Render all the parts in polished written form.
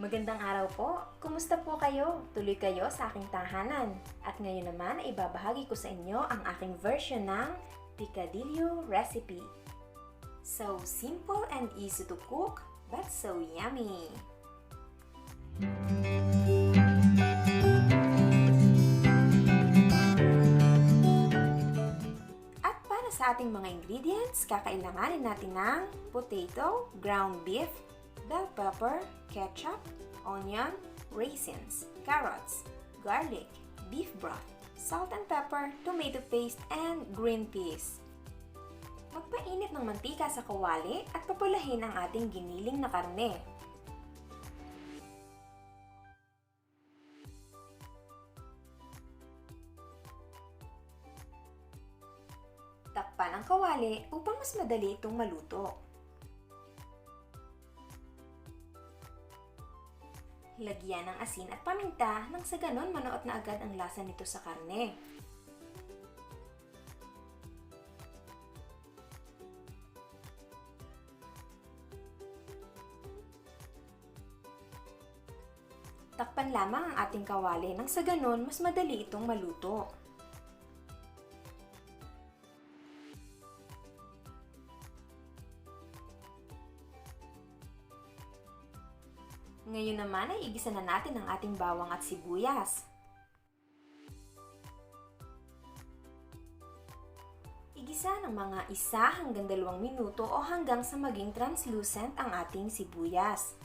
Magandang araw po! Kumusta po kayo? Tuloy kayo sa aking tahanan. At ngayon naman ay ibabahagi ko sa inyo ang aking version ng Picadillo recipe. So simple and easy to cook, but so yummy! At para sa ating mga ingredients, kakailanganin natin ng potato, ground beef, bell pepper, ketchup, onion, raisins, carrots, garlic, beef broth, salt and pepper, tomato paste, and green peas. Magpainit ng mantika sa kawali at papulahin ang ating giniling na karne. Takpan ang kawali upang mas madali itong maluto. Lagyan ng asin at paminta nang sa ganon manuot na agad ang lasa nito sa karne. Takpan lamang ang ating kawali nang sa ganon mas madali itong maluto. Ngayon naman ay igisa na natin ang ating bawang at sibuyas. Igisa ng mga 1 hanggang 2 minuto o hanggang sa maging translucent ang ating sibuyas.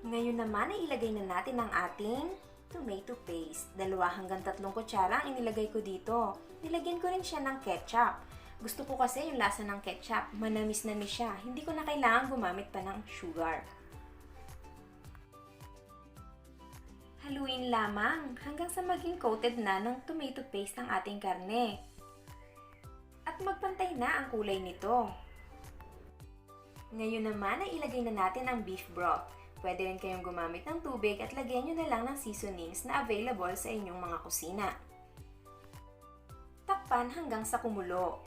Ngayon naman ay ilagay na natin ang ating tomato paste. 2 hanggang 3 kutsara ang inilagay ko dito. Nilagyan ko rin siya ng ketchup. Gusto ko kasi yung lasa ng ketchup, manamis-namis siya. Hindi ko na kailangan gumamit pa ng sugar. Haluin lamang hanggang sa maging coated na ng tomato paste ang ating karne. At magpantay na ang kulay nito. Ngayon naman ay ilagay na natin ang beef broth. Pwede rin kayong gumamit ng tubig at lagyan nyo na lang ng seasonings na available sa inyong mga kusina. Takpan hanggang sa kumulo.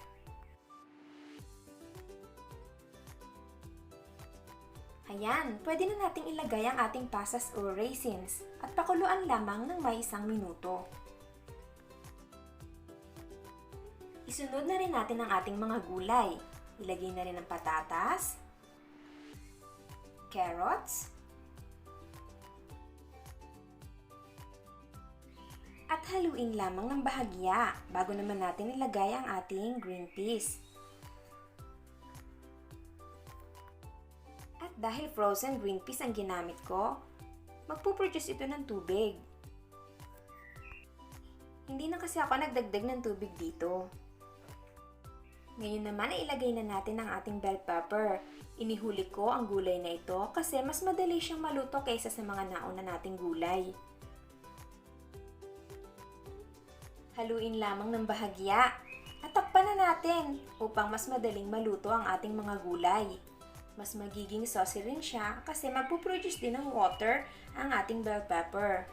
Ayan, pwede na nating ilagay ang ating pasas o raisins at pakuluan lamang ng may 1 minuto. Isunod na rin natin ang ating mga gulay. Ilagay na rin ang patatas, carrots, at haluin lamang ng bahagya bago naman natin ilagay ang ating green peas. At dahil frozen green peas ang ginamit ko, magpuproduce ito ng tubig. Hindi na kasi ako nagdagdag ng tubig dito. Ngayon naman ay ilagay na natin ang ating bell pepper. Inihuli ko ang gulay na ito kasi mas madali siyang maluto kaysa sa mga nauna nating gulay. Haluin lamang ng bahagya at takpan na natin upang mas madaling maluto ang ating mga gulay. Mas magiging saucy rin siya kasi magpuproduce din ng water ang ating bell pepper.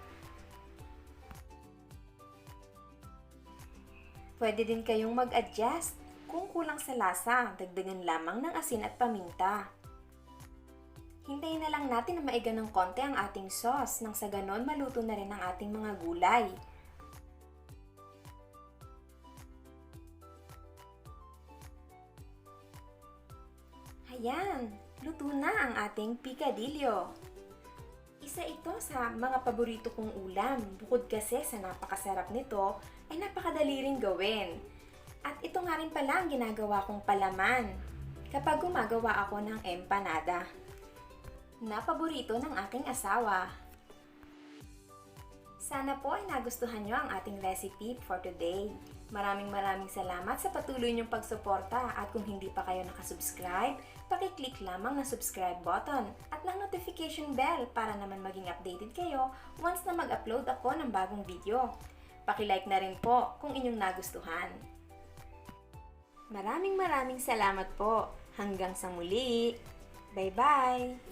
Pwede din kayong mag-adjust. Kung kulang sa lasa, dagdagan lamang ng asin at paminta. Hintayin na lang natin na maiga ng konti ang ating sauce nang sa ganon maluto na rin ang ating mga gulay. Ayan, luto na ang ating picadillo. Isa ito sa mga paborito kong ulam. Bukod kasi sa napakasarap nito, ay napakadali ring gawin. At ito nga rin pala ang ginagawa kong palaman kapag gumagawa ako ng empanada na paborito ng aking asawa. Sana po ay nagustuhan nyo ang ating recipe for today. Maraming salamat sa patuloy niyong pagsuporta at kung hindi pa kayo nakasubscribe, paki-click lamang ng subscribe button at ng notification bell para naman maging updated kayo once na mag-upload ako ng bagong video. Paki-like na rin po kung inyong nagustuhan. Maraming salamat po. Hanggang sa muli. Bye-bye!